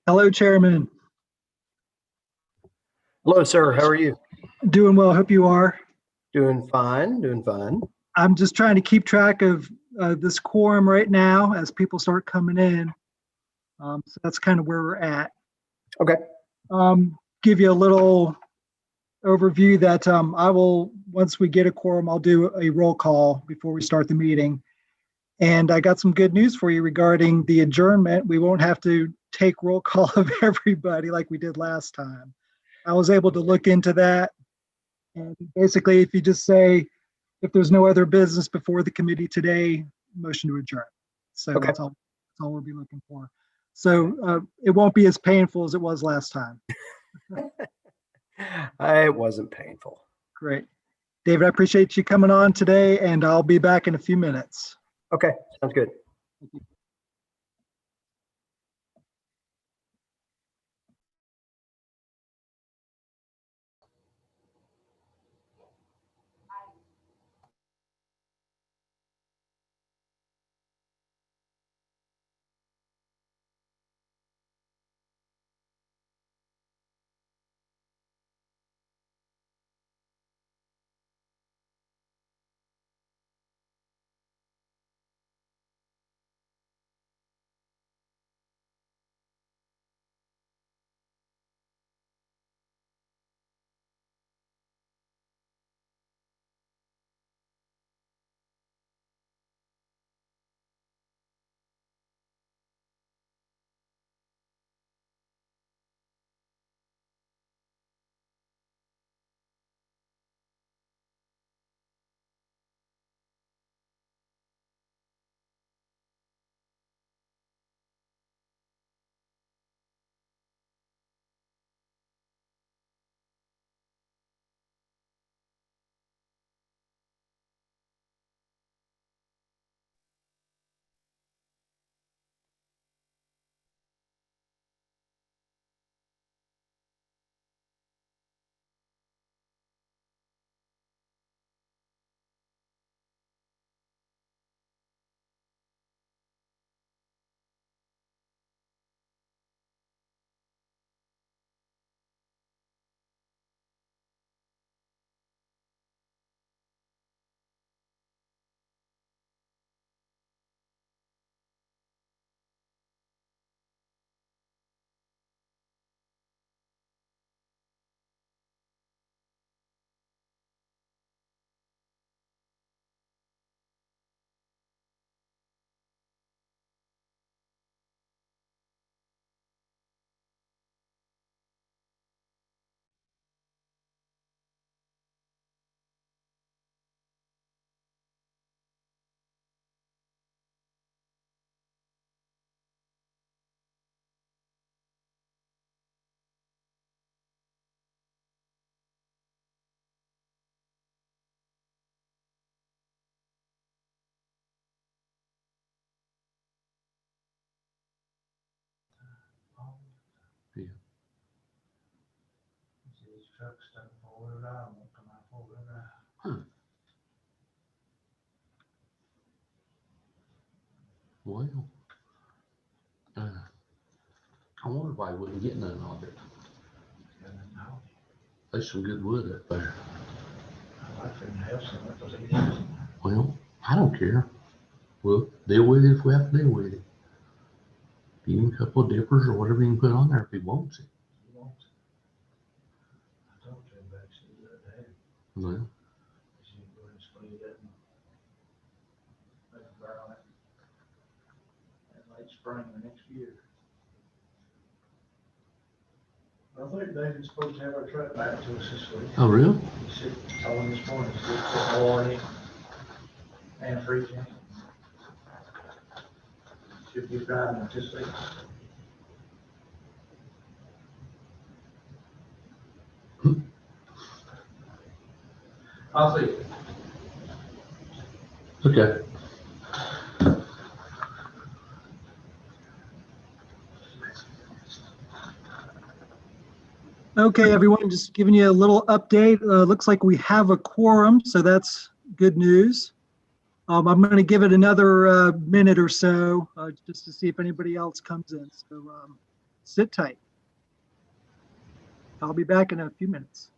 Hello, Chairman. Hello, sir. How are you? Doing well. Hope you are. Doing fine. Doing fine. I'm just trying to keep track of this quorum right now as people start coming in. So that's kind of where we're at. Okay. Give you a little overview that I will, once we get a quorum, I'll do a roll call before we start the meeting. And I got some good news for you regarding the adjournment. We won't have to take roll call of everybody like we did last time. I was able to look into that. And basically, if you just say, if there's no other business before the committee today, motion to adjourn. So Okay. that's all we'll be looking for. So it won't be as painful as it was last time. It wasn't painful. Great. David, I appreciate you coming on today, and I'll be back in a few minutes. Okay. Sounds good. Thank you. Well, I wonder why we wouldn't get none of it. There's some good wood up there. Well, I don't care. We'll deal with it if we have to deal with it. Give him a couple of dippers or whatever you can put on there if he wants it. Well, Spring the next year. I think David's supposed to have our truck back to us this week. oh, really? He said, told him this morning, he's put more in it and freezing. Should be driving it this week. I'll see. Okay. Okay, everyone, just giving you a little update. Looks like we have a quorum, so that's good news. I'm going to give it another minute or so just to see if anybody else comes in. So sit tight. I'll be back in a few minutes.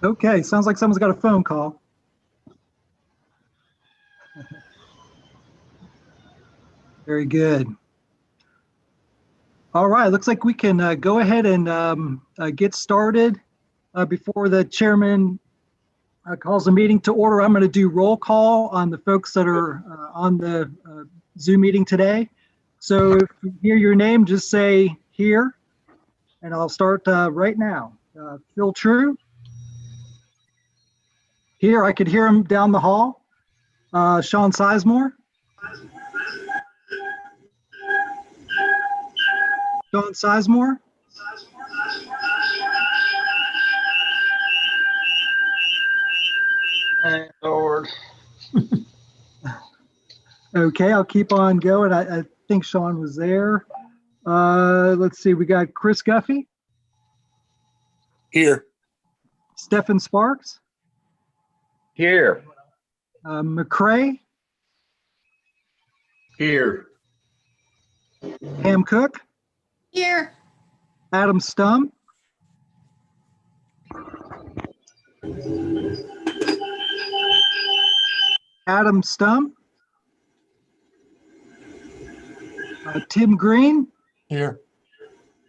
Okay, sounds like someone's got a phone call. Very good. All right, looks like we can go ahead and get started. Before the chairman calls the meeting to order, I'm going to do roll call on the folks that are on the Zoom meeting today. So if you hear your name, just say here, and I'll start right now. Phil True. Here, I could hear him down the hall. Sean Sizemore. Sean Sizemore. Hey, Lord. Okay, I'll keep on going. I think Sean was there. Let's see, we got Chris Guffey. Here. Stephen Sparks. Here. McCrae. Here. Pam Cook. Here. Adam Stum. Adam Stum. Tim Green. Here.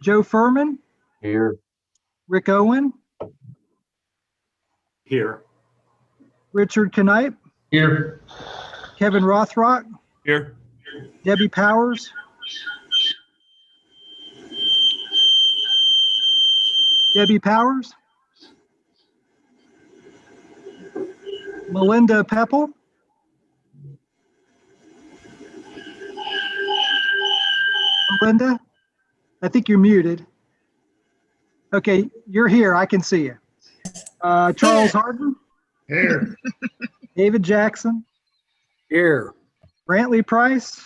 Joe Furman. Here. Rick Owen. Here. Richard Knipe. Here. Kevin Rothrock. Here. Debbie Powers. Debbie Powers. Melinda Pepple. Melinda, I think you're muted. Okay, you're here. I can see you. Charles Harden. Here. David Jackson. Here. Brantley Price.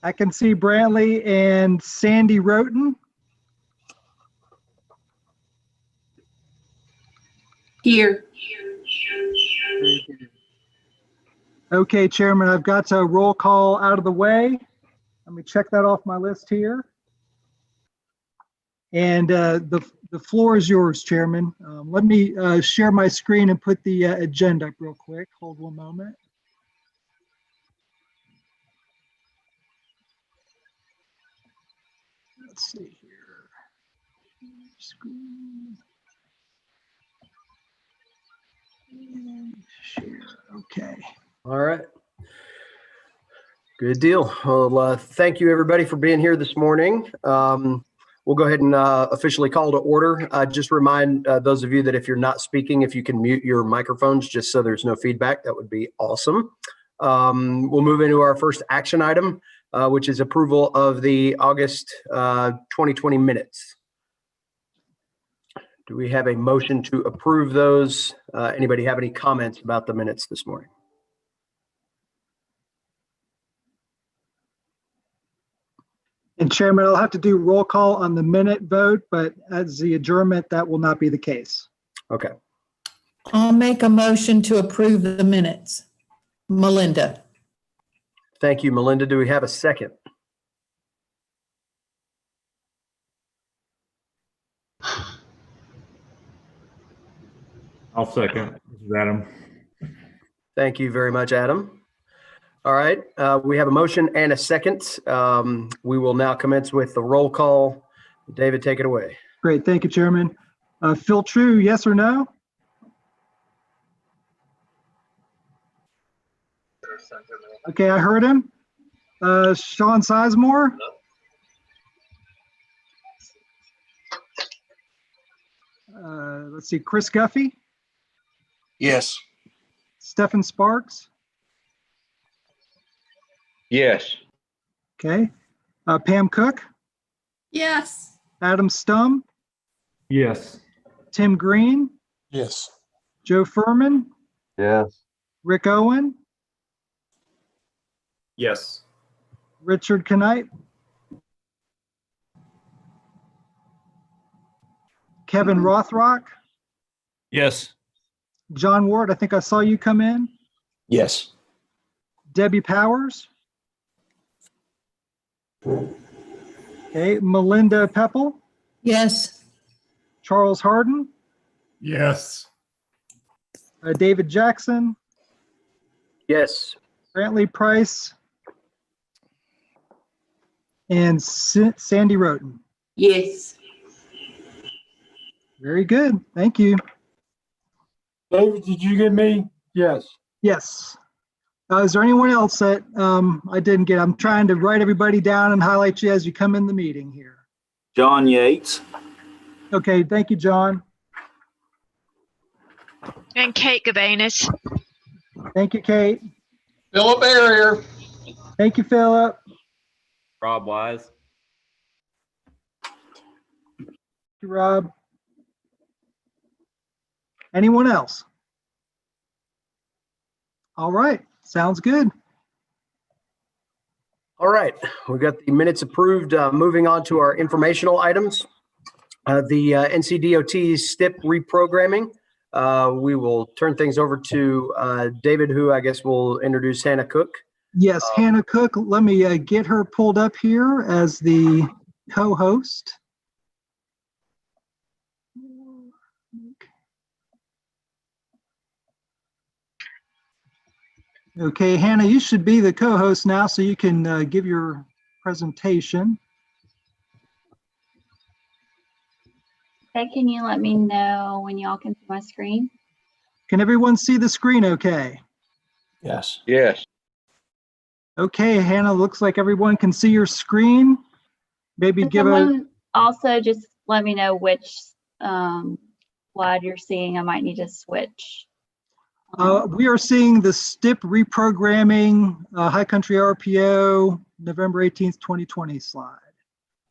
I can see Brantley and Sandy Roten. Here. Okay, Chairman, I've got a roll call out of the way. Let me check that off my list here. And the floor is yours, Chairman. Let me share my screen and put the agenda up real quick. Hold one moment. Let's see here. Screen. And share. Okay. All right. Good deal. Well, thank you everybody for being here this morning. We'll go ahead and officially call to order. Just remind those of you that if you're not speaking, if you can mute your microphones just so there's no feedback, that would be awesome. We'll move into our first action item, which is approval of the August 2020 minutes. Do we have a motion to approve those? Anybody have any comments about the minutes this morning? And Chairman, I'll have to do roll call on the minute vote, but as the adjournment, that will not be the case. Okay. I'll make a motion to approve the minutes. Melinda. Thank you, Melinda. Do we have a second? I'll second. This is Adam. Thank you very much, Adam. All right, we have a motion and a second. We will now commence with the roll call. David, take it away. Great, thank you, Chairman. Phil True, yes or no? Okay, I heard him. Sean Sizemore? Let's see, Chris Guffey, Yes. Stephen Sparks, Yes. okay. Pam Cook, Yes. Adam Stum, Yes. Tim Green, Yes. Joe Furman, Yes. Rick Owen, Yes. Richard Knight, Kevin Rothrock, Yes. John Ward, I think I saw you come in, Yes. Debbie Powers, okay, Melinda Pepple, Yes. Charles Harden, Yes. David Jackson, Yes. Brantley Price, and Sandy Roten. Yes. Very good. Thank you. David, did you get me? Yes. Yes. Is there anyone else that I didn't get? I'm trying to write everybody down and highlight you as you come in the meeting here. John Yates. Okay, thank you, John. And Kate Gabanis. Thank you, Kate. Philip Area. Thank you, Philip. Rob Wise. Thank you, Rob. Anyone else? All right, sounds good. All right, we got the minutes approved. Moving on to our informational items. The NCDOT STIP reprogramming. We will turn things over to David, who I guess will introduce Hannah Cook. Yes, Hannah Cook, let me get her pulled up here as the co-host. Okay, Hannah, you should be the co-host now, so you can give your presentation. Okay, can you let me know when y'all can see my screen? Can everyone see the screen okay? Yes. Yes. Okay, Hannah, looks like everyone can see your screen. Maybe Can give a, someone also just let me know which slide you're seeing? I might need to switch. we are seeing the STIP reprogramming, High Country RPO, November 18th, 2020 slide.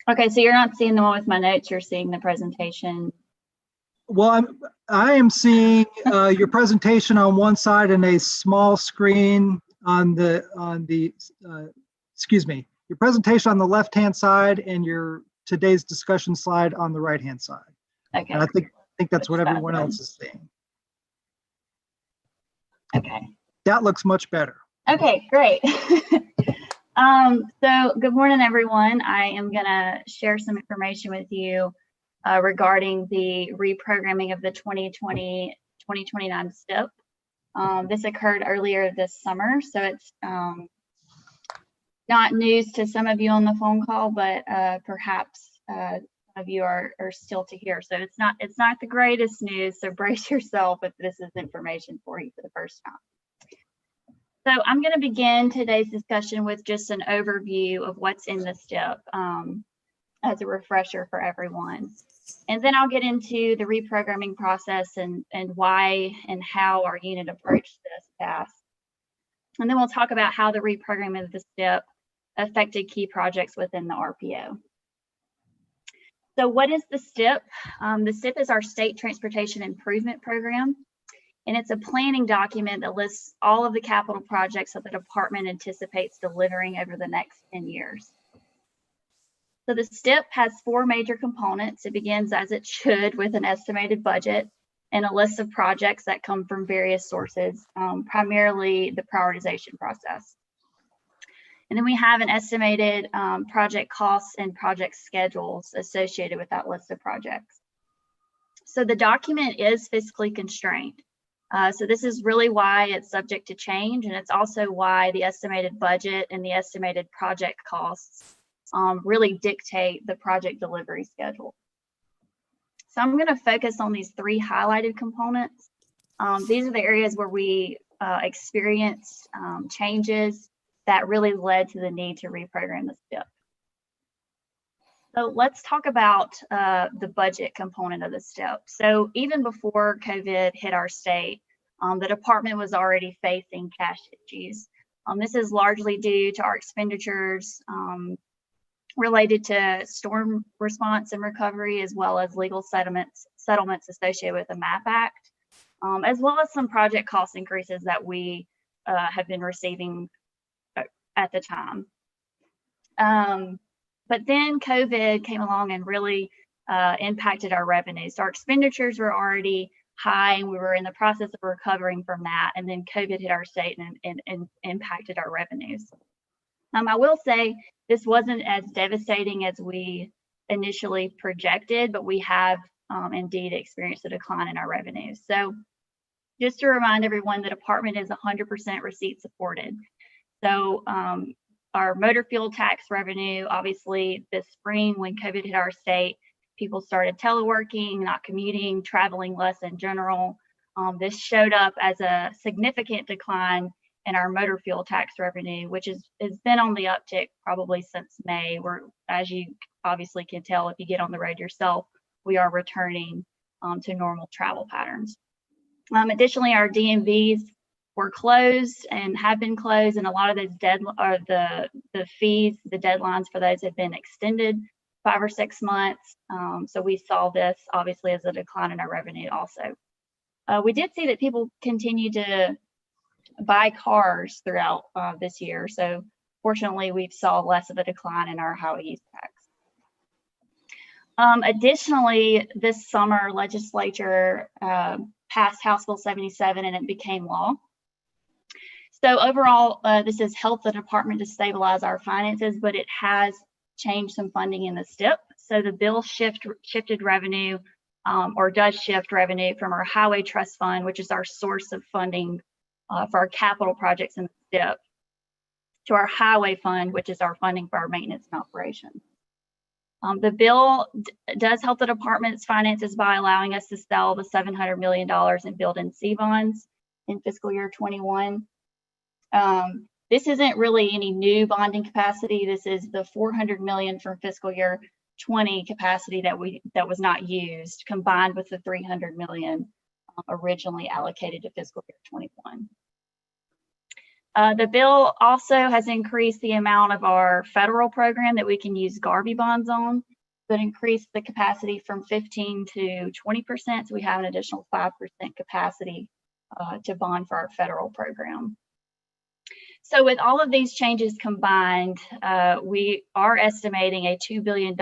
Okay, so you're not seeing the one with my notes, you're seeing the presentation. Well, I am seeing your presentation on one side and a small screen on the excuse me, your presentation on the left-hand side and your today's discussion slide on the right-hand side. Okay. And I think that's what Which side everyone then? else is seeing. Okay. That looks much better. Okay, great. So good morning, everyone. I am gonna share some information with you regarding the reprogramming of the 2020-2029 STIP. This occurred earlier this summer, so it's not news to some of you on the phone call, but perhaps some of you are still to hear. So it's not the greatest news, so brace yourself if this is information for you for the first time. So I'm going to begin today's discussion with just an overview of what's in the STIP as a refresher for everyone. And then I'll get into the reprogramming process and why and how our unit approached this task. And then we'll talk about how the reprogramming of the STIP affected key projects within the RPO. So what is the STIP? The STIP is our State Transportation Improvement Program. And it's a planning document that lists all of the capital projects that the department anticipates delivering over the next 10 years. So the STIP has 4 major components. It begins, as it should, with an estimated budget and a list of projects that come from various sources, primarily the prioritization process. And then we have an estimated project costs and project schedules associated with that list of projects. So the document is fiscally constrained. So this is really why it's subject to change, and it's also why the estimated budget and the estimated project costs really dictate the project delivery schedule. So I'm going to focus on these 3 highlighted components. These are the areas where we experienced changes that really led to the need to reprogram the STIP. So let's talk about the budget component of the STIP. So even before COVID hit our state, the department was already facing cash issues. This is largely due to our expenditures related to storm response and recovery, as well as legal settlements associated with the MAP Act, as well as some project cost increases that we have been receiving at the time. But then COVID came along and really impacted our revenues. So our expenditures were already high, and we were in the process of recovering from that. And then COVID hit our state and impacted our revenues. I will say this wasn't as devastating as we initially projected, but we have indeed experienced a decline in our revenues. So just to remind everyone, the department is 100% receipt supported. So our motor fuel tax revenue, obviously this spring when COVID hit our state, people started teleworking, not commuting, traveling less in general. This showed up as a significant decline in our motor fuel tax revenue, which has been on the uptick probably since May, where, as you obviously can tell if you get on the road yourself, we are returning to normal travel patterns. Additionally, our DMVs were closed and have been closed, and a lot of those the fees, the deadlines for those have been extended 5 or 6 months. So we saw this obviously as a decline in our revenue also. We did see that people continue to buy cars throughout this year. So fortunately, we saw less of a decline in our highway use tax. Additionally, this summer, legislature passed House Bill 77 and it became law. So overall, this has helped the department to stabilize our finances, but it has changed some funding in the STIP. So the bill shifted revenue or does shift revenue from our highway trust fund, which is our source of funding for our capital projects in the STIP, to our highway fund, which is our funding for our maintenance and operations. The bill does help the department's finances by allowing us to sell the $700 million in Build and C bonds in fiscal year 21. This isn't really any new bonding capacity. This is the $400 million from fiscal year 20 capacity that was not used, combined with the $300 million originally allocated to fiscal year 21. The bill also has increased the amount of our federal program that we can use Garvey bonds on, but increased the capacity from 15 to 20%. So we have an additional 5% capacity to bond for our federal program. So with all of these changes combined, we are estimating a $2 billion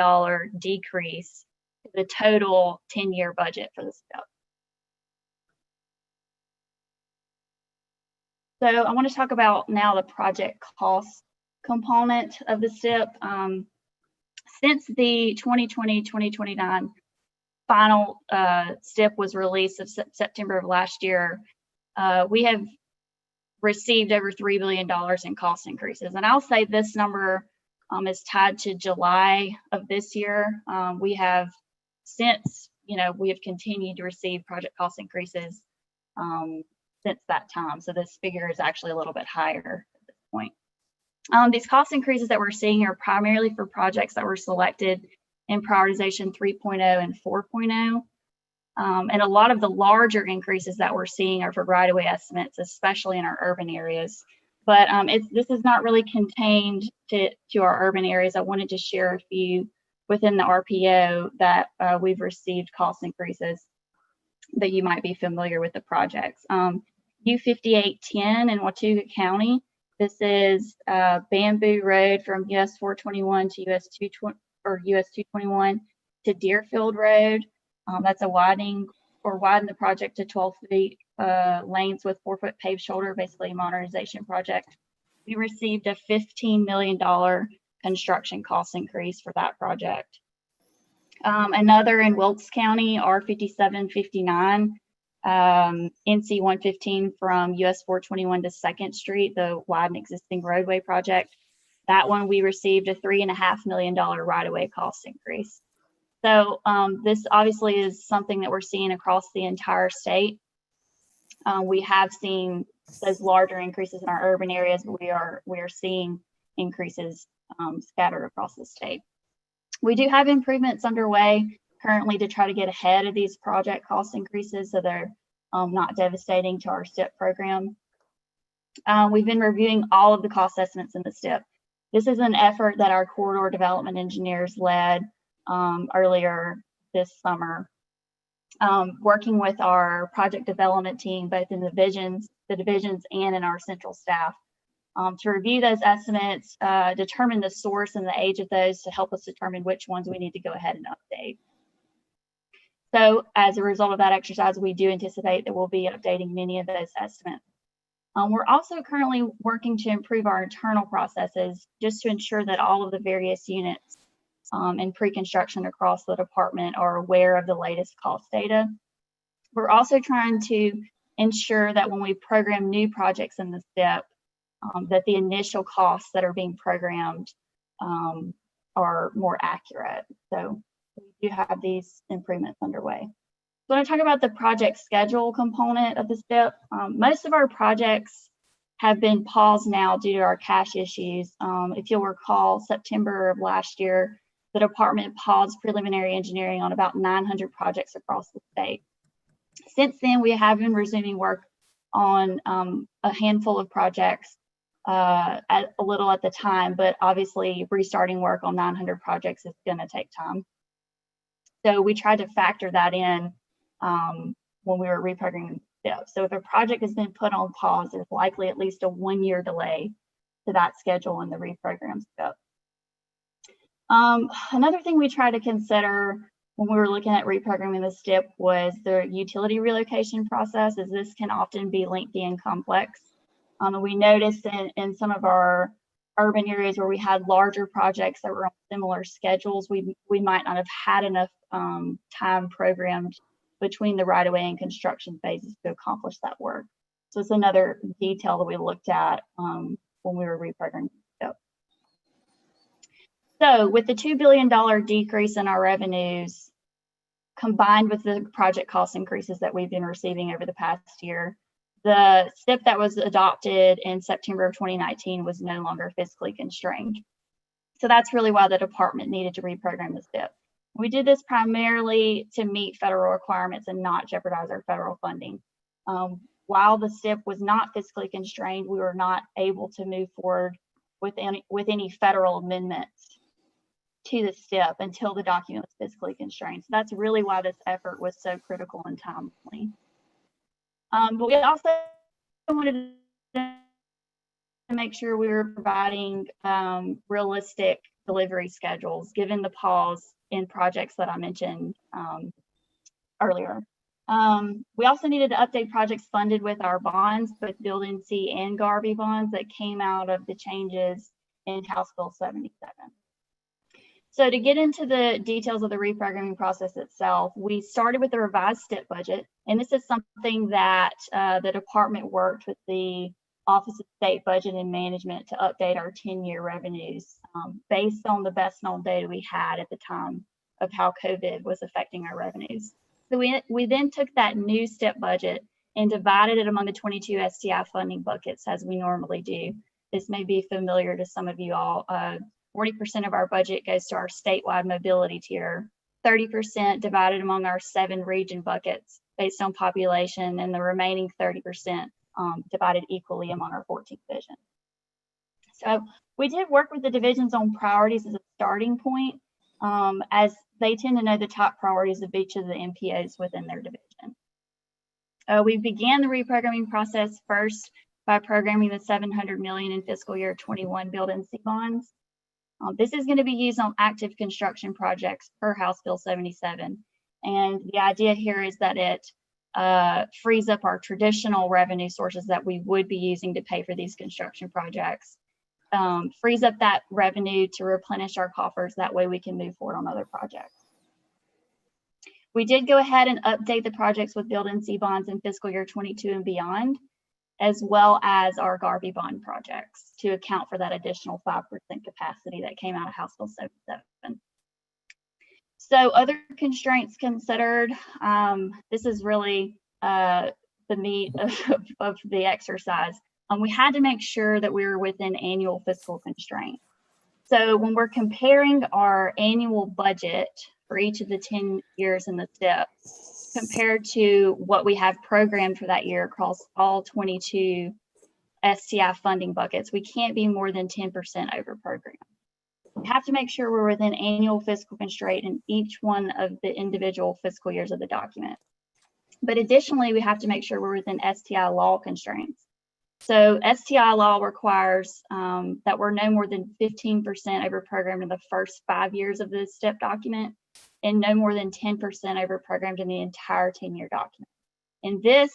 decrease to the total 10-year budget for the STIP. So I want to talk about now the project cost component of the STIP. Since the 2020-2029 final STIP was released of September of last year, we have received over $3 billion in cost increases. And I'll say this number is tied to July of this year. We have since, we have continued to receive project cost increases since that time. So this figure is actually a little bit higher at this point. These cost increases that we're seeing are primarily for projects that were selected in prioritization 3.0 and 4.0. And a lot of the larger increases that we're seeing are for right-of-way estimates, especially in our urban areas. But this is not really contained to our urban areas. I wanted to share a few within the RPO that we've received cost increases that you might be familiar with the projects. U5810 in Watauga County. This is Bamboo Road from US 421 to US for US 221 to Deerfield Road. That's a widen the project to 12 feet lanes with 4-foot paved shoulder, basically a modernization project. We received a $15 million construction cost increase for that project. Another in Wilkes County, R5759, NC 115 from US 421 to 2nd Street, the widen existing roadway project. That one we received a $3.5 million right-of-way cost increase. So this obviously is something that we're seeing across the entire state. We have seen those larger increases in our urban areas, but we are seeing increases scattered across the state. We do have improvements underway currently to try to get ahead of these project cost increases so they're not devastating to our STIP program. We've been reviewing all of the cost estimates in the STIP. This is an effort that our corridor development engineers led earlier this summer, working with our project development team, both in the divisions and in our central staff, to review those estimates, determine the source and the age of those to help us determine which ones we need to go ahead and update. So as a result of that exercise, we do anticipate that we'll be updating many of those estimates. We're also currently working to improve our internal processes just to ensure that all of the various units and pre-construction across the department are aware of the latest cost data. We're also trying to ensure that when we program new projects in the STIP, that the initial costs that are being programmed are more accurate. So we do have these improvements underway. So when I talk about the project schedule component of the STIP, most of our projects have been paused now due to our cash issues. If you'll recall, September of last year, the department paused preliminary engineering on about 900 projects across the state. Since then, we have been resuming work on a handful of projects at a little at the time, but obviously restarting work on 900 projects is going to take time. So we tried to factor that in when we were reprogramming STIP. So if a project has been put on pause, there's likely at least a 1-year delay to that schedule in the reprogram STIP. Another thing we tried to consider when we were looking at reprogramming the STIP was the utility relocation process, as this can often be lengthy and complex. We noticed in some of our urban areas where we had larger projects that were on similar schedules, we might not have had enough time programmed between the right-of-way and construction phases to accomplish that work. So it's another detail that we looked at when we were reprogramming STIP. So with the $2 billion decrease in our revenues, combined with the project cost increases that we've been receiving over the past year, the STIP that was adopted in September of 2019 was no longer fiscally constrained. So that's really why the department needed to reprogram the STIP. We did this primarily to meet federal requirements and not jeopardize our federal funding. While the STIP was not fiscally constrained, we were not able to move forward with any federal amendments to the STIP until the document was fiscally constrained. So that's really why this effort was so critical and timely. But we also wanted to make sure we were providing realistic delivery schedules, given the pause in projects that I mentioned earlier. We also needed to update projects funded with our bonds, both Building C and Garvey bonds that came out of the changes in House Bill 77. So to get into the details of the reprogramming process itself, we started with the revised STIP budget, and this is something that the department worked with the Office of State Budget and Management to update our 10-year revenues based on the best known data we had at the time of how COVID was affecting our revenues. So we then took that new STIP budget and divided it among the 22 STI funding buckets as we normally do. This may be familiar to some of you all. 40% of our budget goes to our statewide mobility tier, 30% divided among our 7 region buckets based on population, and the remaining 30% divided equally among our 14 divisions. So we did work with the divisions on priorities as a starting point, as they tend to know the top priorities of each of the MPOs within their division. We began the reprogramming process first by programming the $700 million in fiscal year 21 Building C bonds. This is going to be used on active construction projects per House Bill 77. And the idea here is that it frees up our traditional revenue sources that we would be using to pay for these construction projects, frees up that revenue to replenish our coffers. That way we can move forward on other projects. We did go ahead and update the projects with Build and See bonds in fiscal year 22 and beyond, as well as our Garvey bond projects to account for that additional 5% capacity that came out of House Bill 77. So other constraints considered, this is really the meat of the exercise. We had to make sure that we were within annual fiscal constraints. So when we're comparing our annual budget for each of the 10 years in the STIP compared to what we have programmed for that year across all 22 STI funding buckets, we can't be more than 10% over program. We have to make sure we're within annual fiscal constraint in each one of the individual fiscal years of the document. But additionally, we have to make sure we're within STI law constraints. So STI law requires that we're no more than 15% over programmed in the first 5 years of the STIP document and no more than 10% over programmed in the entire 10-year document. And this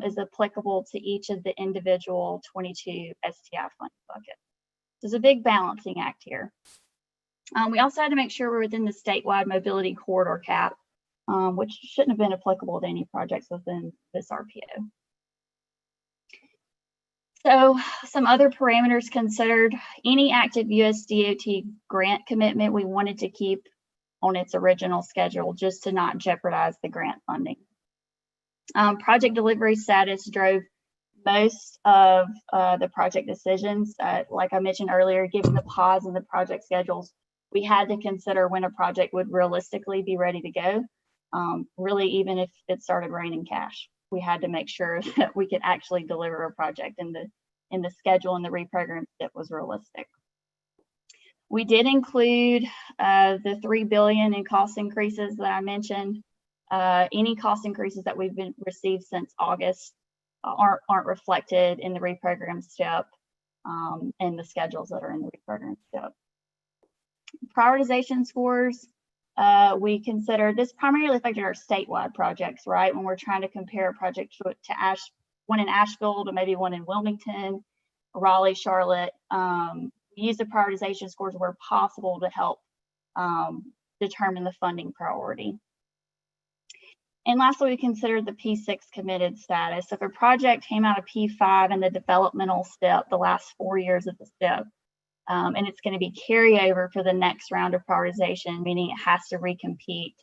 is applicable to each of the individual 22 STI funding buckets. There's a big balancing act here. We also had to make sure we're within the statewide mobility corridor cap, which shouldn't have been applicable to any projects within this RPO. So some other parameters considered: any active USDOT grant commitment we wanted to keep on its original schedule just to not jeopardize the grant funding. Project delivery status drove most of the project decisions. Like I mentioned earlier, given the pause in the project schedules, we had to consider when a project would realistically be ready to go. Really, even if it started raining cash, we had to make sure that we could actually deliver a project in the schedule and the reprogram that was realistic. We did include the $3 billion in cost increases that I mentioned. Any cost increases that we've received since August aren't reflected in the reprogram STIP and the schedules that are in the reprogram STIP. Prioritization scores, we consider this primarily affected our statewide projects, right? When we're trying to compare a project to one in Asheville to maybe one in Wilmington, Raleigh, Charlotte. We use the prioritization scores where possible to help determine the funding priority. And lastly, we considered the P6 committed status. If a project came out of P5 in the developmental STIP, the last 4 years of the STIP, and it's going to be carryover for the next round of prioritization, meaning it has to recompete,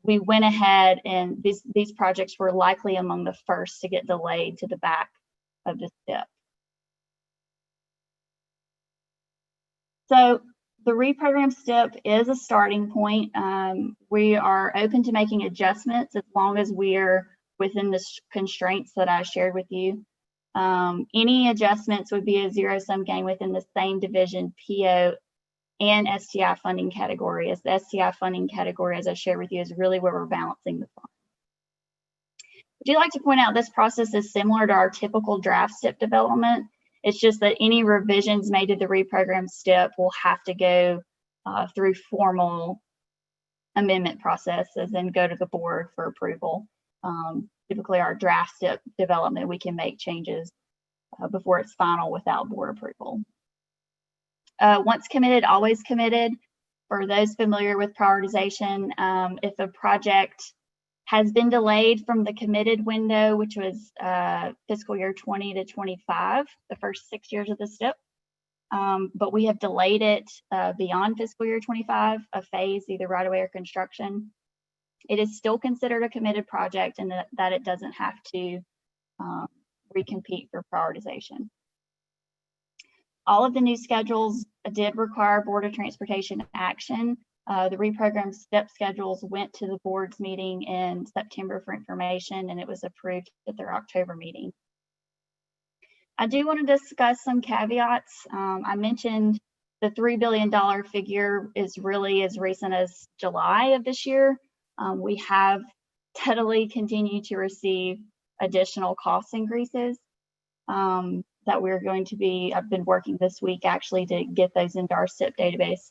we went ahead and these projects were likely among the first to get delayed to the back of the STIP. So the reprogram STIP is a starting point. We are open to making adjustments as long as we're within the constraints that I shared with you. Any adjustments would be a zero-sum game within the same division, PO and STI funding category, as the STI funding category, as I shared with you, is really where we're balancing the fund. I do like to point out this process is similar to our typical draft STIP development. It's just that any revisions made to the reprogram STIP will have to go through formal amendment processes and go to the board for approval. Typically our draft STIP development, we can make changes before it's final without board approval. Once committed, always committed. For those familiar with prioritization, if a project has been delayed from the committed window, which was fiscal year 20 to 25, the first 6 years of the STIP, but we have delayed it beyond fiscal year 25, a phase, either right away or construction, it is still considered a committed project, and that it doesn't have to recompete for prioritization. All of the new schedules did require Board of Transportation action. The reprogram STIP schedules went to the board's meeting in September for information, and it was approved at their October meeting. I do want to discuss some caveats. I mentioned the $3 billion figure is really as recent as July of this year. We have steadily continued to receive additional cost increases. that we're going to be, I've been working this week actually to get those into our SIP database.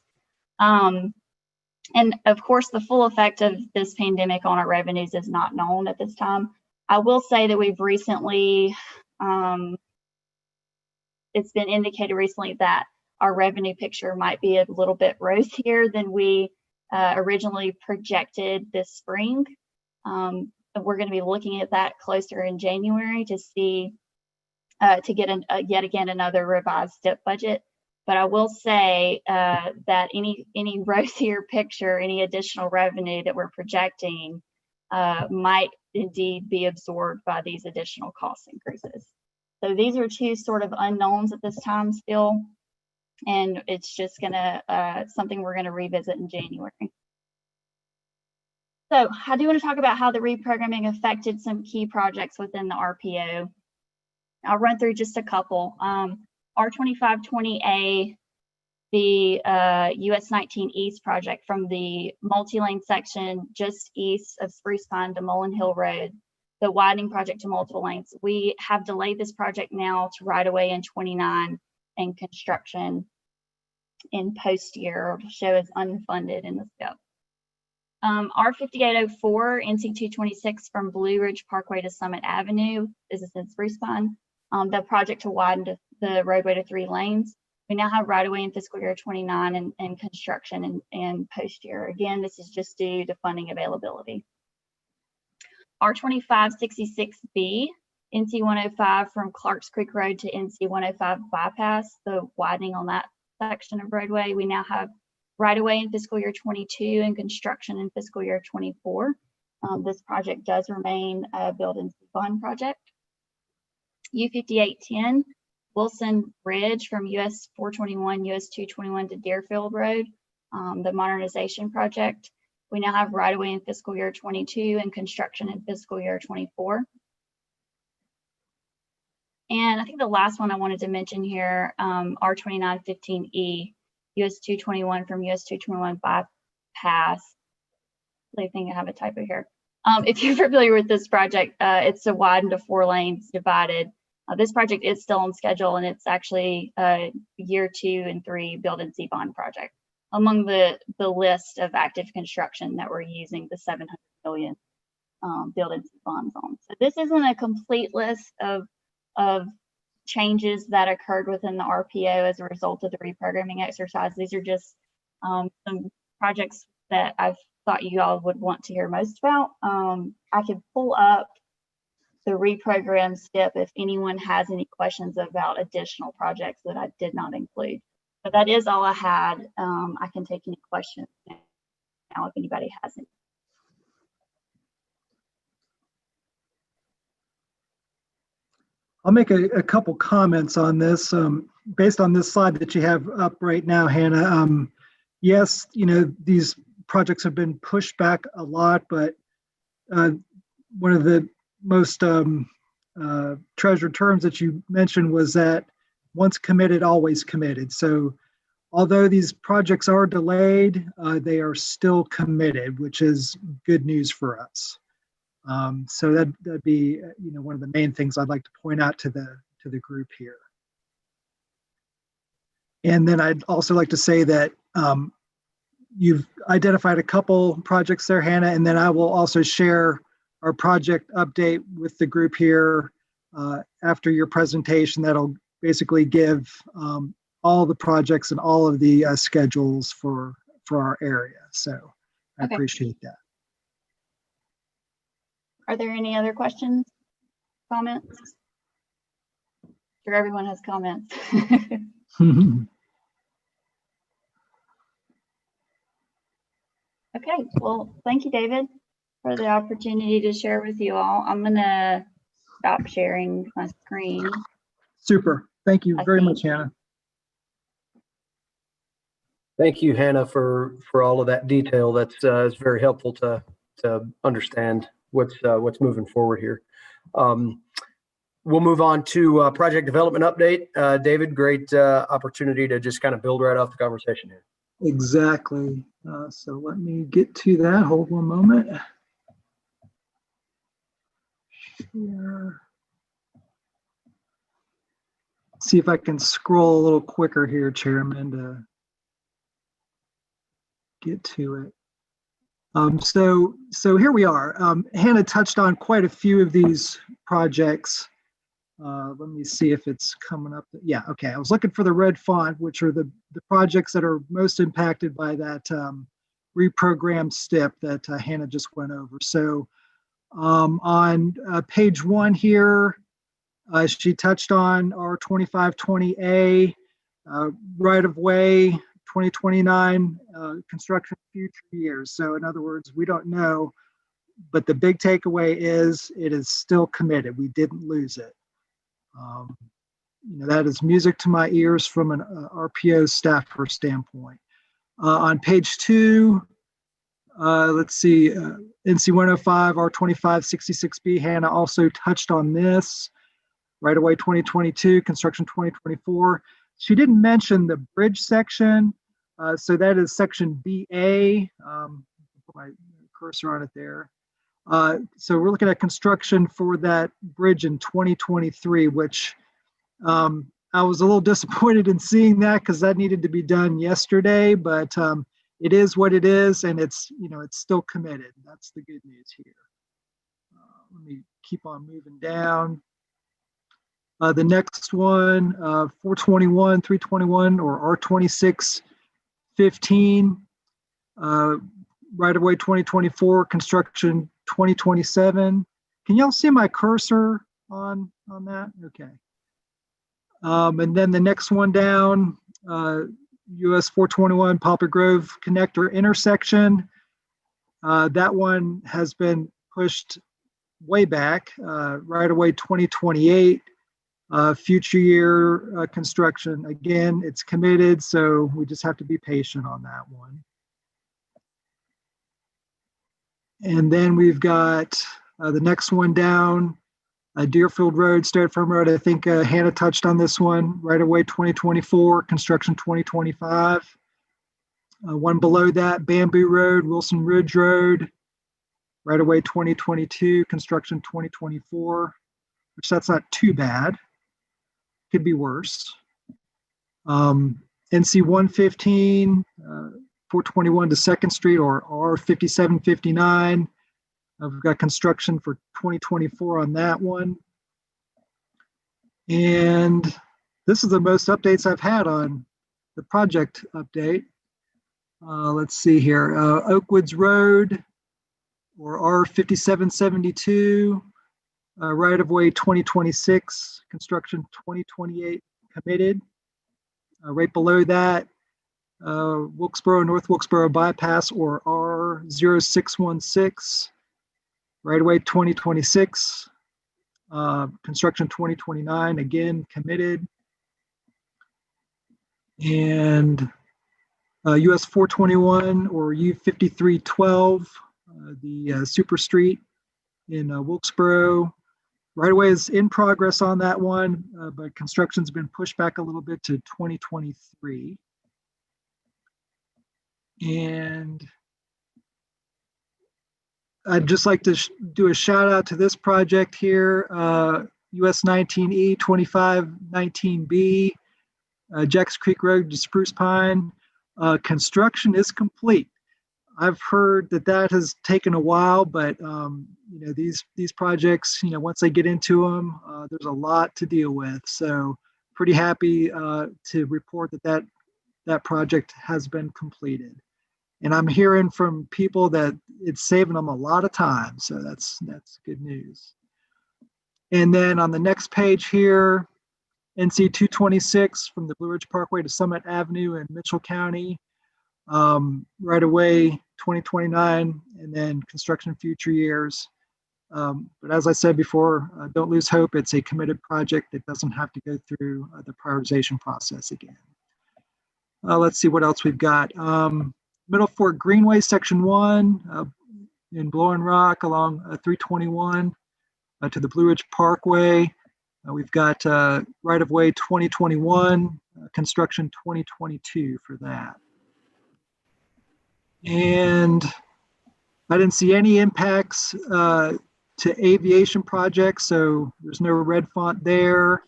And of course, the full effect of this pandemic on our revenues is not known at this time. I will say that we've recently, it's been indicated recently that our revenue picture might be a little bit rosier than we originally projected this spring. We're going to be looking at that closer in January to see, to get yet again another revised STIP budget. But I will say that any rosier picture, any additional revenue that we're projecting might indeed be absorbed by these additional cost increases. So these are two sort of unknowns at this time still, and it's just gonna something we're gonna revisit in January. So I do want to talk about how the reprogramming affected some key projects within the RPO. I'll run through just a couple. R2520A, the US 19 East project from the multi-lane section just east of Spruce Pine to Mullen Hill Road, the widening project to multiple lanes. We have delayed this project now to right away in 29 and construction in post year, to show as unfunded in the scope. R5804 NC 226 from Blue Ridge Parkway to Summit Avenue. This is in Spruce Pine. The project to widen the roadway to 3 lanes. We now have right of way in fiscal year 29 and construction and post year. Again, this is just due to funding availability. R2566B, NC 105 from Clarks Creek Road to NC 105 bypass, the widening on that section of roadway. We now have right of way in fiscal year 22 and construction in fiscal year 24. This project does remain a build and bond project. U5810, Wilson Bridge from US 421, US 221 to Deerfield Road, the modernization project. We now have right of way in fiscal year 22 and construction in fiscal year 24. And I think the last one I wanted to mention here, R2915E, US 221 from US 221 bypass. I think I have a typo here. If you're familiar with this project, it's a widened to 4 lanes divided. This project is still on schedule, and it's actually year 2 and 3 build and see bond project among the list of active construction that we're using the $700 million build and see bonds on. So this isn't a complete list of changes that occurred within the RPO as a result of the reprogramming exercise. These are just some projects that I've thought you all would want to hear most about. I could pull up the reprogram STIP if anyone has any questions about additional projects that I did not include. But that is all I had. I can take any questions now if anybody has any. I'll make a couple comments on this based on this slide that you have up right now, Hannah. Yes, you know, these projects have been pushed back a lot, but one of the most treasured terms that you mentioned was that once committed, always committed. So although these projects are delayed, they are still committed, which is good news for us. So that'd be, you know, one of the main things I'd like to point out to the group here. And then I'd also like to say that you've identified a couple projects there, Hannah, and then I will also share our project update with the group here after your presentation. That'll basically give all the projects and all of the schedules for our area. So I appreciate that. Are there any other questions, comments? I'm sure everyone has comments. Okay, well, thank you, David, for the opportunity to share with you all. I'm gonna stop sharing my screen. Super. Thank you very much, Hannah. Thank you, Hannah, for all of that detail. That's is very helpful to understand what's moving forward here. We'll move on to project development update. David, great opportunity to just kind of build right off the conversation here. Exactly. So let me get to that. Hold one moment. Share. see if I can scroll a little quicker here, Chairman, to get to it. So here we are. Hannah touched on quite a few of these projects. Let me see if it's coming up. Yeah, okay. I was looking for the red font, which are the projects that are most impacted by that reprogrammed STIP that Hannah just went over. So on page 1 here, she touched on our 2520A right-of-way, 2029 construction future years. So in other words, we don't know, but the big takeaway is it is still committed. We didn't lose it. That is music to my ears from an RPO staffer standpoint. On page 2, let's see, NC 105, R2566B, Hannah also touched on this. Right away 2022, construction 2024. She didn't mention the bridge section. So that is section BA. Put my cursor on it there. So we're looking at construction for that bridge in 2023, which I was a little disappointed in seeing that because that needed to be done yesterday, but it is what it is, and it's still committed. That's the good news here. Let me keep on moving down. The next one, 421, 321, or R2615, right-of-way 2024, construction 2027. Can y'all see my cursor on that? Okay. And then the next one down, US 421 Poplar Grove Connector intersection. That one has been pushed way back, right-of-way 2028. Future year construction, again, it's committed, so we just have to be patient on that one. And then we've got the next one down, Deerfield Road, State Farm Road. I think Hannah touched on this one, right away 2024, construction 2025. One below that, Bamboo Road, Wilson Ridge Road, right away 2022, construction 2024, which that's not too bad. Could be worse. NC 115, 421 to 2nd Street, or R5759. We've got construction for 2024 on that one. And this is the most updates I've had on the project update. Let's see here. Oakwoods Road, or R5772. Right-of-way 2026, construction 2028 committed. Right below that, Wilkesboro, North Wilkesboro Bypass, or R0616, right-of-way 2026, construction 2029, again committed. And US 421 or U5312, the Super Street in Wilkesboro. Right away is in progress on that one, but construction's been pushed back a little bit to 2023. And I'd just like to do a shout out to this project here, US 19E 2519B, Jacks Creek Road to Spruce Pine. Construction is complete. I've heard that has taken a while, but these projects, once they get into them, there's a lot to deal with. So pretty happy to report that project has been completed. And I'm hearing from people that it's saving them a lot of time. So that's good news. And then on the next page here, NC 226 from the Blue Ridge Parkway to Summit Avenue in Mitchell County. Right away 2029, and then construction future years. But as I said before, don't lose hope. It's a committed project. It doesn't have to go through the prioritization process again. Let's see what else we've got. Middle Fork Greenway Section 1 in Blowing Rock along 321 to the Blue Ridge Parkway. We've got right-of-way 2021, construction 2022 for that. And I didn't see any impacts to aviation projects, so there's no red font there.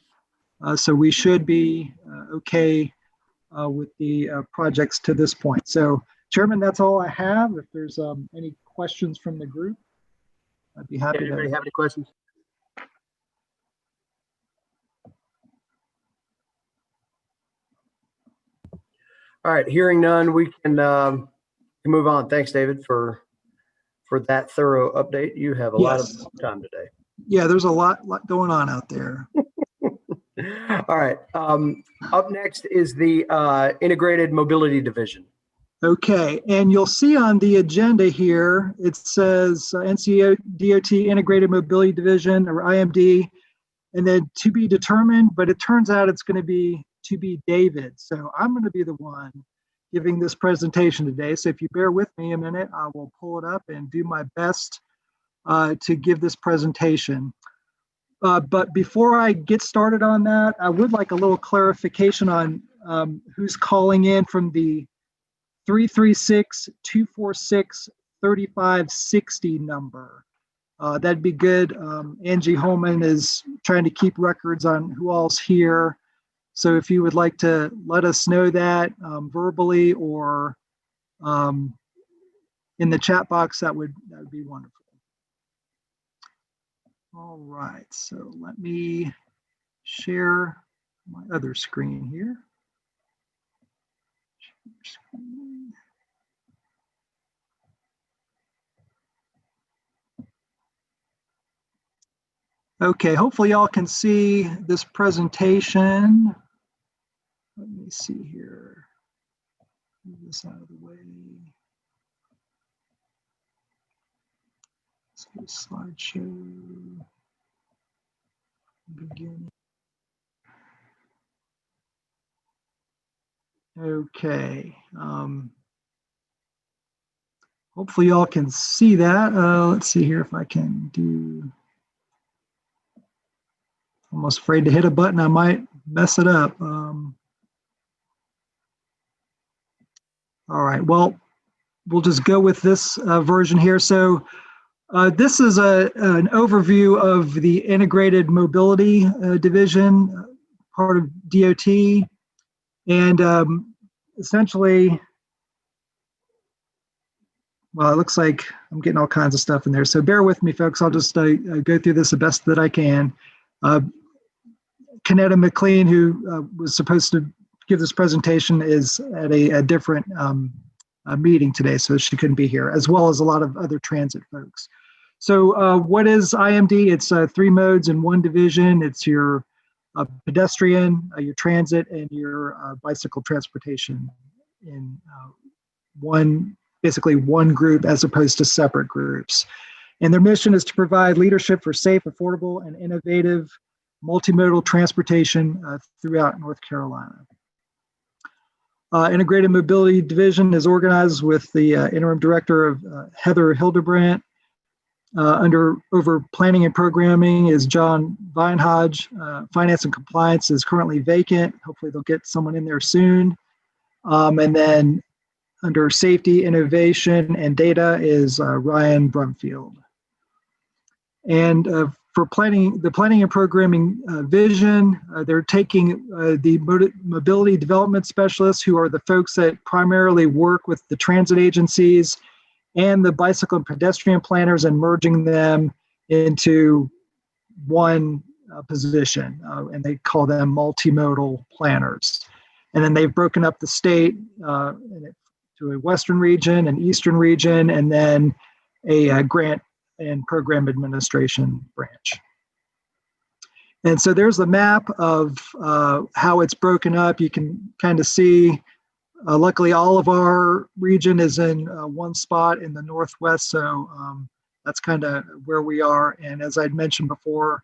So we should be okay with the projects to this point. So Chairman, that's all I have. If there's any questions from the group, I'd be happy Anybody to. have any questions? All right, hearing none, we can move on. Thanks, David, for that thorough update. You have a lot of Yes. time today. Yeah, there's a lot going on out there. All right. Up next is the Integrated Mobility Division. Okay, and you'll see on the agenda here, it says NCO DOT Integrated Mobility Division, or IMD, and then to be determined, but it turns out it's going to be David. So I'm going to be the one giving this presentation today. So if you bear with me a minute, I will pull it up and do my best to give this presentation. But before I get started on that, I would like a little clarification on who's calling in from the 336-246-3560 number. That'd be good. Angie Holman is trying to keep records on who all's here. So if you would like to let us know that verbally or in the chat box, that would be wonderful. All right, so let me share my other screen here. Okay, hopefully y'all can see this presentation. Let me see here. Move this out of the way. Let's go to slideshow. Begin. Okay. Hopefully y'all can see that. Let's see here if I can do. Almost afraid to hit a button. I might mess it up. All right. Well, we'll just go with this version here. So this is an overview of the Integrated Mobility Division, part of DOT. And essentially, well, it looks like I'm getting all kinds of stuff in there. So bear with me, folks. I'll just go through this the best that I can. Kanetta McLean, who was supposed to give this presentation, is at a different meeting today, so she couldn't be here, as well as a lot of other transit folks. So what is IMD? It's 3 modes in 1 division. It's your pedestrian, your transit, and your bicycle transportation in basically one group as opposed to separate groups. And their mission is to provide leadership for safe, affordable, and innovative multimodal transportation throughout North Carolina. Integrated Mobility Division is organized with the interim director of Heather Hildebrandt. Over planning and programming is John Weinhodge. Finance and compliance is currently vacant. Hopefully they'll get someone in there soon. And then under safety, innovation, and data is Ryan Brumfield. And for the planning and programming vision, they're taking the mobility development specialists, who are the folks that primarily work with the transit agencies and the bicycle and pedestrian planners, and merging them into one position, and they call them multimodal planners. And then they've broken up the state to a western region, an eastern region, and then a grant and program administration branch. And so there's the map of how it's broken up. You can kind of see, luckily all of our region is in one spot in the Northwest, so that's kind of where we are. And as I'd mentioned before,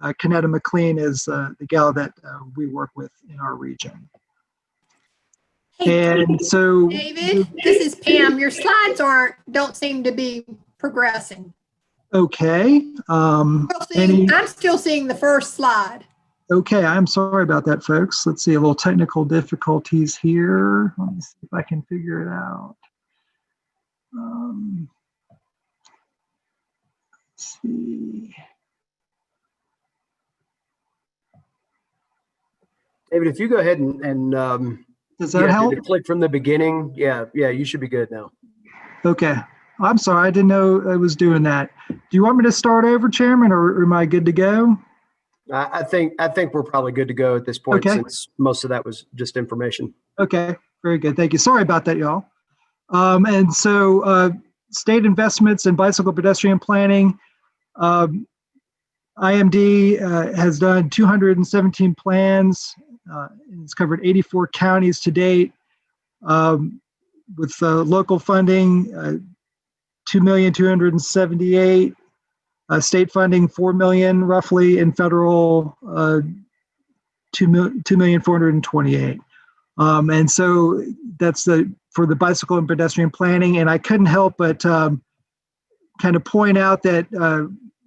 Kanetta McLean is the gal that we work with in our region. Hey, And so, David, this is Pam. Your slides don't seem to be progressing. okay. I'm still seeing the first slide. Okay, I'm sorry about that, folks. Let's see, a little technical difficulties here. Let me see if I can figure it out. Let's see. David, if you go ahead and Does that help? click from the beginning. Yeah, you should be good now. Okay. I'm sorry. I didn't know I was doing that. Do you want me to start over, Chairman, or am I good to go? I think we're probably good to go at this point, Okay. since most of that was just information. Okay. Very good. Thank you. Sorry about that, y'all. And so state investments in bicycle pedestrian planning. IMD has done 217 plans. It's covered 84 counties to date. With local funding, 2,278,000, state funding 4 million roughly, and federal 2,428,000. And so that's for the bicycle and pedestrian planning. And I couldn't help but kind of point out that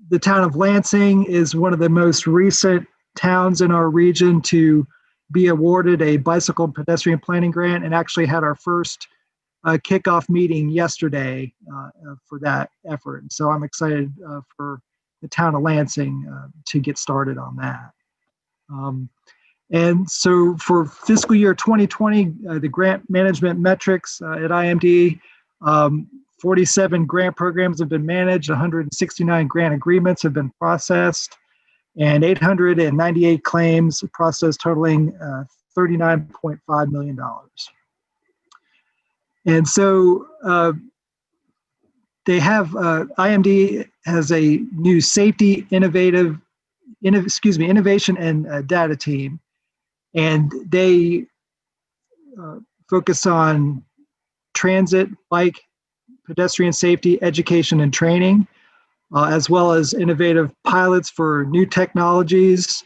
the town of Lansing is one of the most recent towns in our region to be awarded a bicycle and pedestrian planning grant, and actually had our first kickoff meeting yesterday for that effort. And so I'm excited for the town of Lansing to get started on that. And so for fiscal year 2020, the grant management metrics at IMD, 47 grant programs have been managed, 169 grant agreements have been processed, and 898 claims processed totaling $39.5 million. And so they have, IMD has a new safety innovation and data team, and they focus on transit, bike, pedestrian safety, education, and training, as well as innovative pilots for new technologies,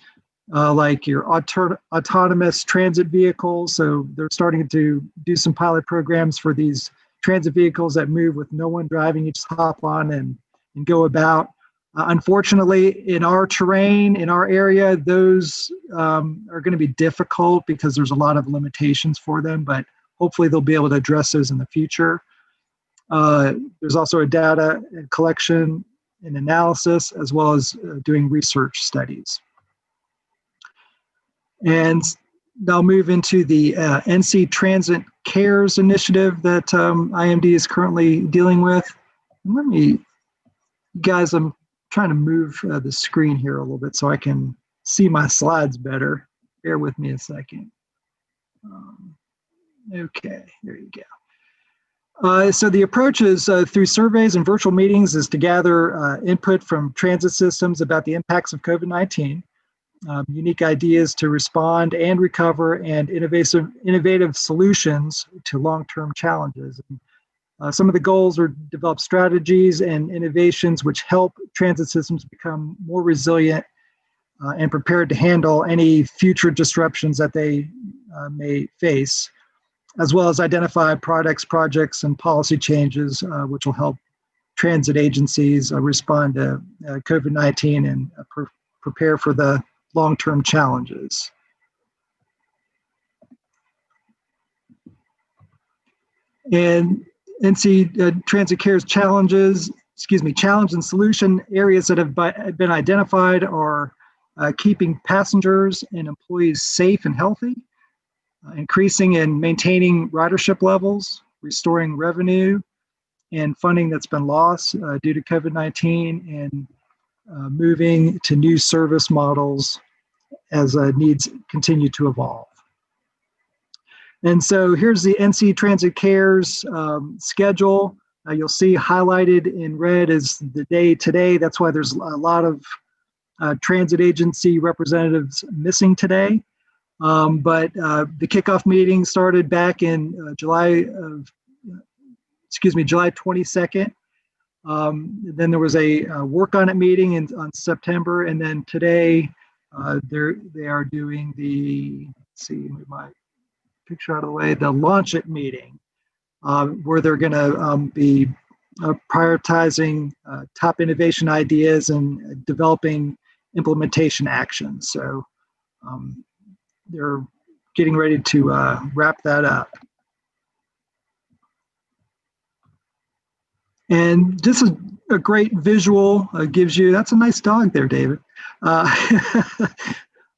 like your autonomous transit vehicles. So they're starting to do some pilot programs for these transit vehicles that move with no one driving. You just hop on and go about. Unfortunately, in our terrain, in our area, those are going to be difficult because there's a lot of limitations for them, but hopefully they'll be able to address those in the future. There's also a data collection and analysis, as well as doing research studies. And I'll move into the NC Transit Cares initiative that IMD is currently dealing with. Let me, guys, I'm trying to move the screen here a little bit so I can see my slides better. Bear with me a second. Okay, there you go. So the approach is through surveys and virtual meetings is to gather input from transit systems about the impacts of COVID-19, unique ideas to respond and recover, and innovative solutions to long-term challenges. Some of the goals are develop strategies and innovations which help transit systems become more resilient and prepared to handle any future disruptions that they may face, as well as identify products, projects, and policy changes which will help transit agencies respond to COVID-19 and prepare for the long-term challenges. And NC Transit Cares challenge and solution areas that have been identified are keeping passengers and employees safe and healthy, increasing and maintaining ridership levels, restoring revenue and funding that's been lost due to COVID-19, and moving to new service models as needs continue to evolve. And so here's the NC Transit Cares schedule. You'll see highlighted in red is the day today. That's why there's a lot of transit agency representatives missing today. But the kickoff meeting started back in July 22nd. Then there was a work on it meeting on September, and then today they are doing the, let's see, move my picture out of the way, the launch it meeting, where they're going to be prioritizing top innovation ideas and developing implementation actions. So they're getting ready to wrap that up. And this is a great visual, gives you, that's a nice dog there, David.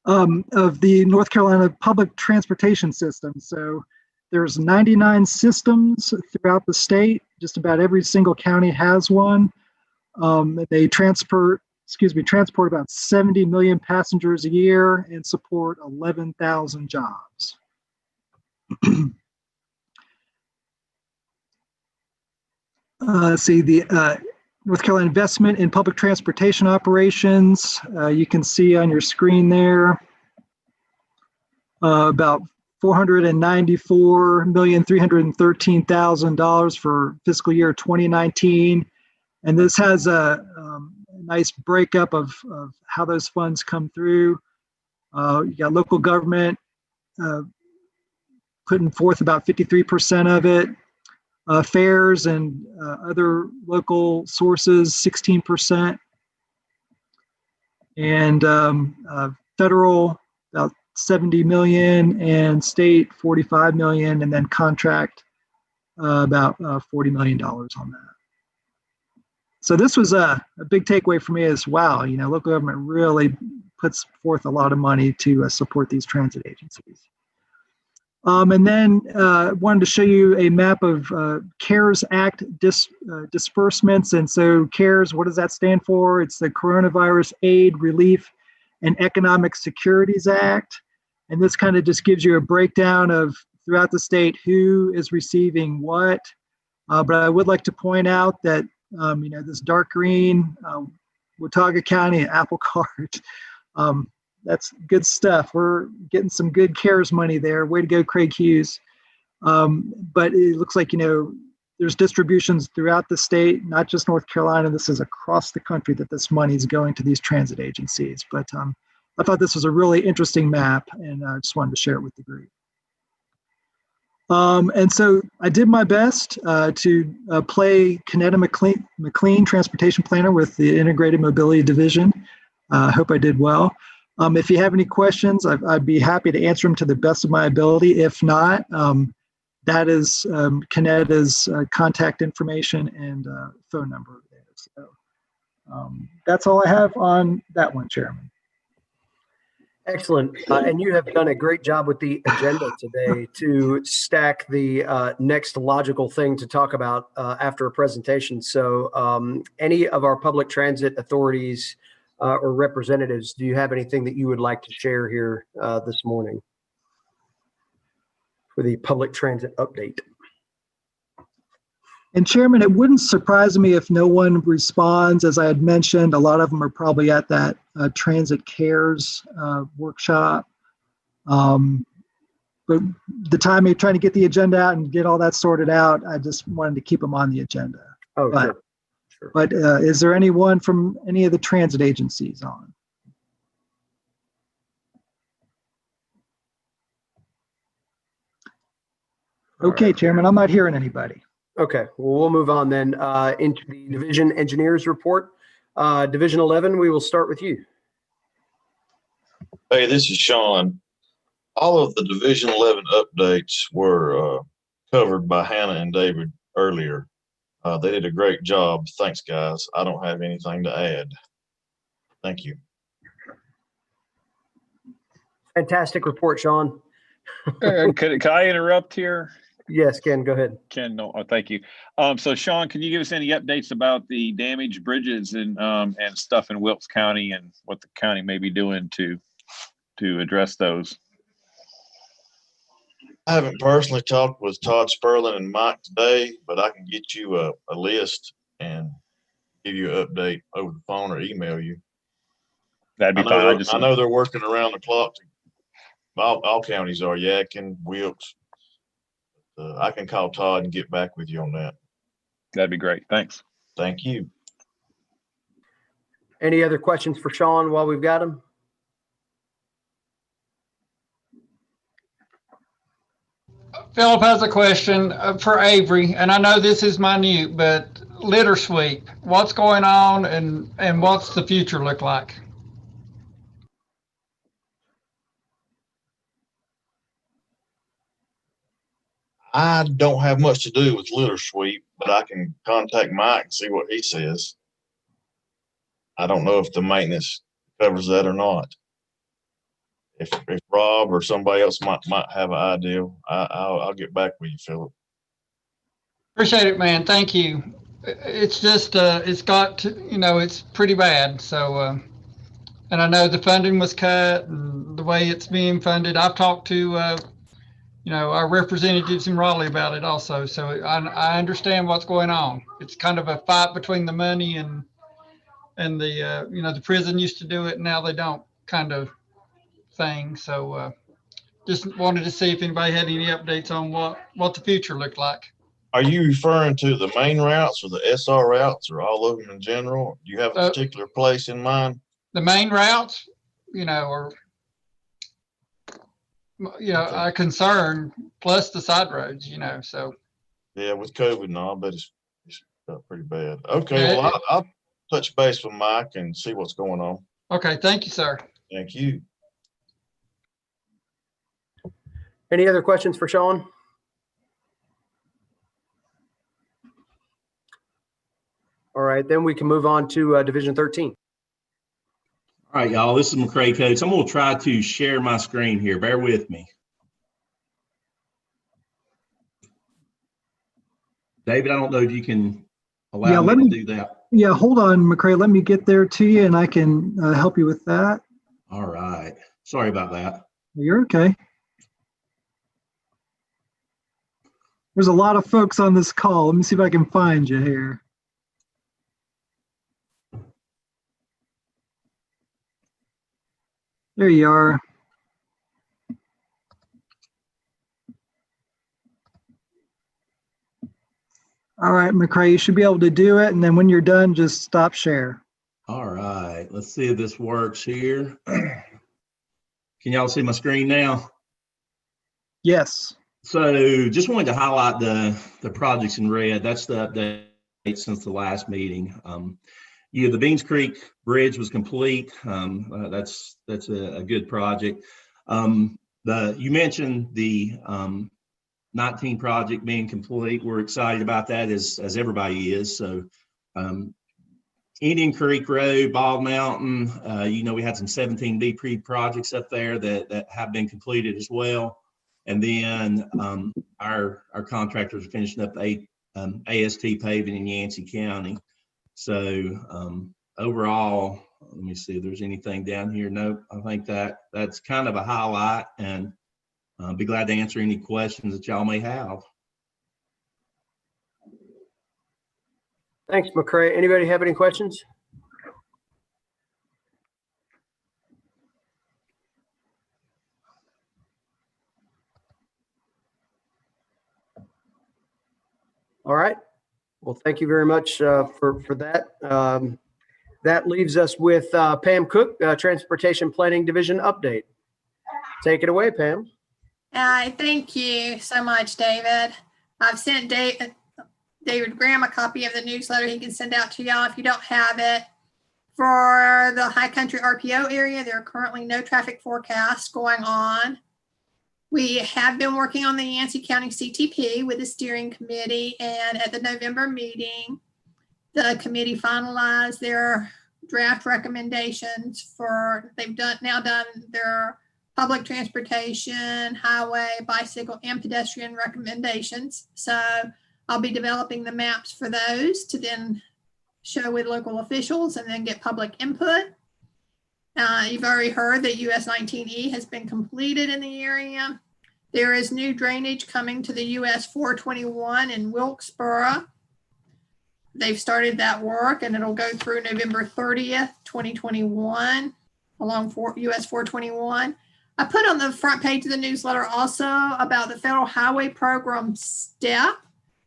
of the North Carolina public transportation system. So there's 99 systems throughout the state. Just about every single county has one. They transport about 70 million passengers a year and support 11,000 jobs. See the North Carolina investment in public transportation operations. You can see on your screen there about $494,313,000 for fiscal year 2019. And this has a nice breakup of how those funds come through. You got local government putting forth about 53% of it. Fares and other local sources, 16%. And federal, about 70 million, and state, 45 million, and then contract, about $40 million on that. So this was a big takeaway for me as wow. You know, local government really puts forth a lot of money to support these transit agencies. And then wanted to show you a map of CARES Act disbursements. And so CARES, what does that stand for? It's the Coronavirus Aid, Relief, and Economic Securities Act. And this kind of just gives you a breakdown of throughout the state who is receiving what. But I would like to point out that, you know, this dark green, Watauga County, Apple Cart, that's good stuff. We're getting some good CARES money there. Way to go, Craig Hughes. But it looks like, you know, there's distributions throughout the state, not just North Carolina. This is across the country that this money is going to these transit agencies. But I thought this was a really interesting map, and I just wanted to share it with the group. And so I did my best to play Kanetta McLean, Transportation Planner with the Integrated Mobility Division. I hope I did well. If you have any questions, I'd be happy to answer them to the best of my ability. If not, that is Kanetta's contact information and phone number there. So that's all I have on that one, Chairman. Excellent. And you have done a great job with the agenda today to stack the next logical thing to talk about after a presentation. So any of our public transit authorities or representatives, do you have anything that you would like to share here this morning for the public transit update? And Chairman, it wouldn't surprise me if no one responds. As I had mentioned, a lot of them are probably at that Transit Cares workshop. But the time you're trying to get the agenda out and get all that sorted out, I just wanted to keep them on the agenda. Oh, but, sure. But is there anyone from any of the transit agencies on? Okay, Chairman, I'm not hearing anybody. Okay, well, we'll move on then into the Division Engineers Report. Division 11, we will start with you. Hey, this is Sean. All of the Division 11 updates were covered by Hannah and David earlier. They did a great job. Thanks, guys. I don't have anything to add. Thank you. Fantastic report, Sean. Could I interrupt here? Yes, Ken, go ahead. Ken, no, thank you. So Sean, can you give us any updates about the damaged bridges and stuff in Wilkes County and what the county may be doing to address those? I haven't personally talked with Todd Sperling and Mike today, but I can get you a list and give you an update over the phone or email you. That'd be fine. I know they're working around the clock. All counties are, Yadkin, Wilkes. I can call Todd and get back with you on that. That'd be great. Thanks. Thank you. Any other questions for Sean while we've got him? Philip has a question for Avery, and I know this is minute, but litter sweep, what's going on and what's the future look like? I don't have much to do with litter sweep, but I can contact Mike and see what he says. I don't know if the maintenance covers that or not. if Rob or somebody else might have an idea, I'll get back with you, Philip. Appreciate it, man. Thank you. It's just, it's got to, it's pretty bad. So, and I know the funding was cut and the way it's being funded. I've talked to, our representatives in Raleigh about it also. So I understand what's going on. It's kind of a fight between the money and the, the prison used to do it and now they don't kind of thing. So, just wanted to see if anybody had any updates on what the future looked like. Are you referring to the main routes or the SR routes or all of them in general? Do you have a particular place in mind? The main routes, are, a concern, plus the side roads, so. Yeah, with COVID and all, I bet it's pretty bad. Okay, Yeah, well, I'll touch base with Mike and see what's going on. Okay, thank you, sir. Thank you. Any other questions for Sean? All right, then we can move on to Division 13. All right, y'all, this is McCray Coates. I'm going to try to share my screen here. Bear with me. David, I don't know if you can allow me to do that. Yeah, hold on, McCray. Let me get there to you and I can help you with that. All right. Sorry about that. You're okay. There's a lot of folks on this call. Let me see if I can find you here. There you are. All right, McCray, you should be able to do it. And then when you're done, just stop share. All right. Let's see if this works here. Can y'all see my screen now? Yes. So just wanted to highlight the projects in red. That's the update since the last meeting. The Beans Creek Bridge was complete. That's a good project. You mentioned the 19 project being complete. We're excited about that as everybody is. So Indian Creek Road, Bald Mountain, we had some 17B pre-projects up there that have been completed as well. And then our contractors are finishing up AST paving in Yancey County. So overall, let me see if there's anything down here. Nope, I think that's kind of a highlight, and I'll be glad to answer any questions that y'all may have. Thanks, McCray. Anybody have any questions? All right. Well, thank you very much for that. That leaves us with Pam Cook, Transportation Planning Division update. Take it away, Pam. Thank you so much, David. I've sent David Graham a copy of the newsletter he can send out to y'all if you don't have it. For the High Country RPO area, there are currently no traffic forecasts going on. We have been working on the Yancey County CTP with the steering committee, and at the November meeting, the committee finalized their draft recommendations they've now done their public transportation, highway, bicycle, and pedestrian recommendations. So I'll be developing the maps for those to then show with local officials and then get public input. You've already heard that US 19E has been completed in the area. There is new drainage coming to the US 421 in Wilkesboro. They've started that work and it'll go through November 30th, 2021 along US 421. I put on the front page of the newsletter also about the Federal Highway Program STEP,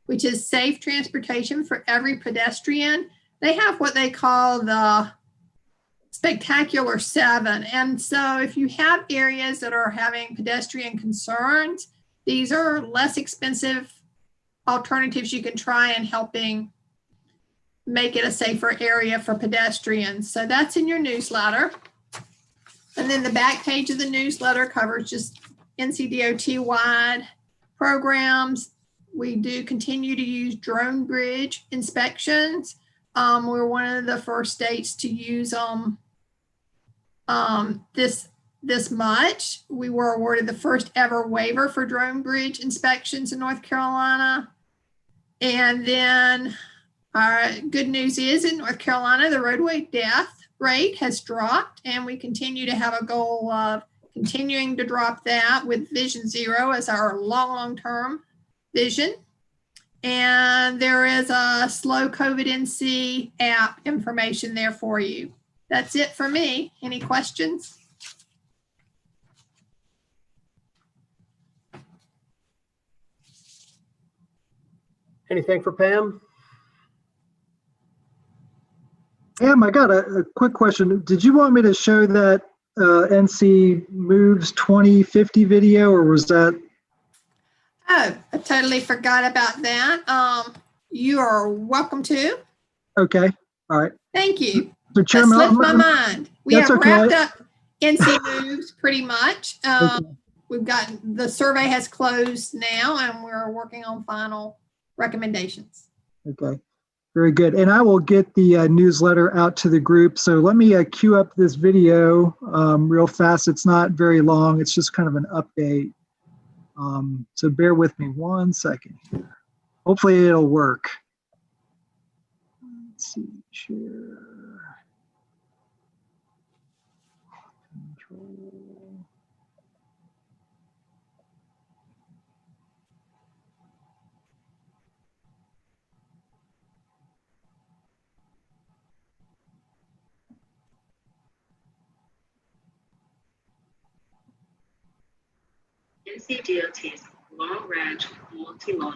which is Safe Transportation for Every Pedestrian. They have what they call the Spectacular 7. And so if you have areas that are having pedestrian concerns, these are less expensive alternatives you can try in helping make it a safer area for pedestrians. So that's in your newsletter. And then the back page of the newsletter covers just NCDOT wide programs. We do continue to use drone bridge inspections. We're one of the first states to use this this much. We were awarded the first ever waiver for drone bridge inspections in North Carolina. And then our good news is in North Carolina, the roadway death rate has dropped, and we continue to have a goal of continuing to drop that with Vision Zero as our long-term vision. And there is a Slow COVID NC app information there for you. That's it for me. Any questions? Anything for Pam? Pam, I got a quick question. Did you want me to show that NC Moves 2050 video, or was that? Oh, I totally forgot about that. You are welcome to. Okay, all right. Thank you. So That Chairman, slipped my mind. We have That's okay. wrapped up NC Moves pretty much. Okay. We've gotten, the survey has closed now, and we're working on final recommendations. Okay, very good. And I will get the newsletter out to the group. So let me queue up this video real fast. It's not very long. It's just kind of an update. So bear with me 1 second here. Hopefully it'll work. Let's see, share. Control. NCDOT's long-range multimodal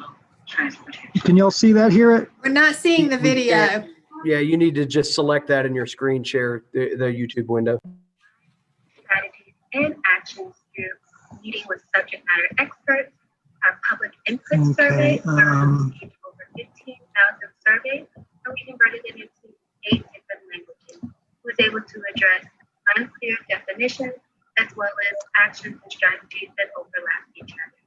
transportation. Can y'all see that here? We're not seeing the video. Yeah, you need to just select that in your screen share, the YouTube window. Strategies and actions through meeting with subject matter experts, our public input survey, where we received over 15,000 surveys, and we converted it into 8 different languages. It was able to address unclear definitions as well as actions and strategies that overlap each other.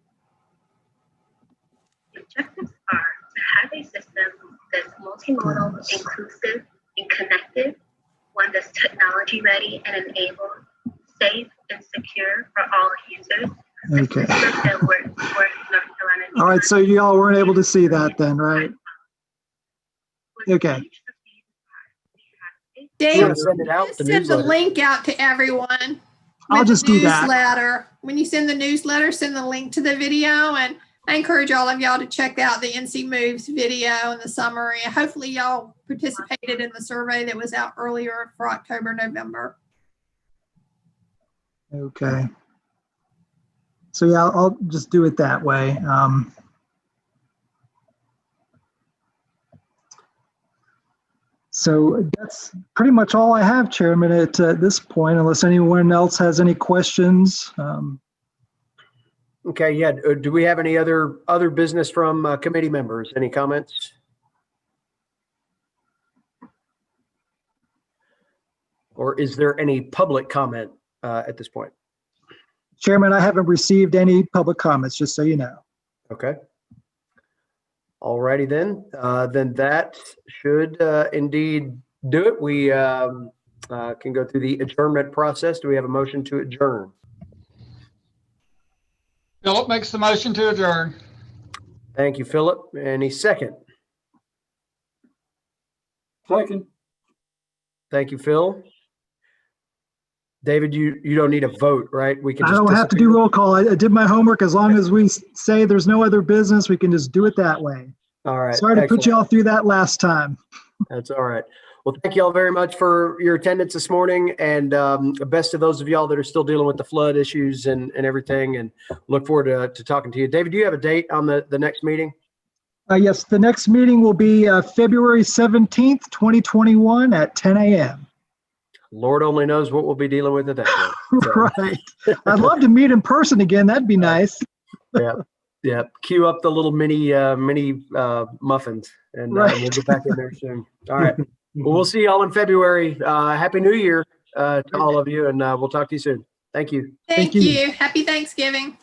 The objectives are to have a system that's multimodal, inclusive, and connected, one that's technology ready and enabled, safe and secure for all users. Okay. That works for North Carolina. All right, so y'all weren't able to see that then, right? Okay. Dave, Send it out, just the send the newsletter. link out to everyone. I'll with just the do that. Newsletter. When you send the newsletter, send the link to the video, and I encourage all of y'all to check out the NC Moves video and the summary. Hopefully y'all participated in the survey that was out earlier for October, November. Okay. So yeah, I'll just do it that way. So that's pretty much all I have, Chairman, at this point, unless anyone else has any questions. Okay, yeah. Do we have any other business from committee members? Any comments? Or is there any public comment at this point? Chairman, I haven't received any public comments, just so you know. Okay. All righty then. Then that should indeed do it. We can go through the adjournment process. Do we have a motion to adjourn? Philip makes the motion to adjourn. Thank you, Philip. Any second? Second. Thank you, Phil. David, you don't need a vote, right? We can I just don't have to do roll call. I did my homework. As long as we say there's no other business, we can just do it that way. All right. Sorry to put excellent. you all through that last time. That's all right. Well, thank you all very much for your attendance this morning, and best to those of y'all that are still dealing with the flood issues and everything, and look forward to talking to you. David, do you have a date on the next meeting? Yes, the next meeting will be February 17th, 2021 at 10 a.m. Lord only knows what we'll be dealing with at that point. So, Right. I'd love to meet in person again. That'd be nice. yeah. Cue up the little mini muffins, and Right. we'll get back in there soon. All right. Well, we'll see y'all in February. Happy New Year to all of you, and we'll talk to you soon. Thank you. Thank you. Happy Thanksgiving.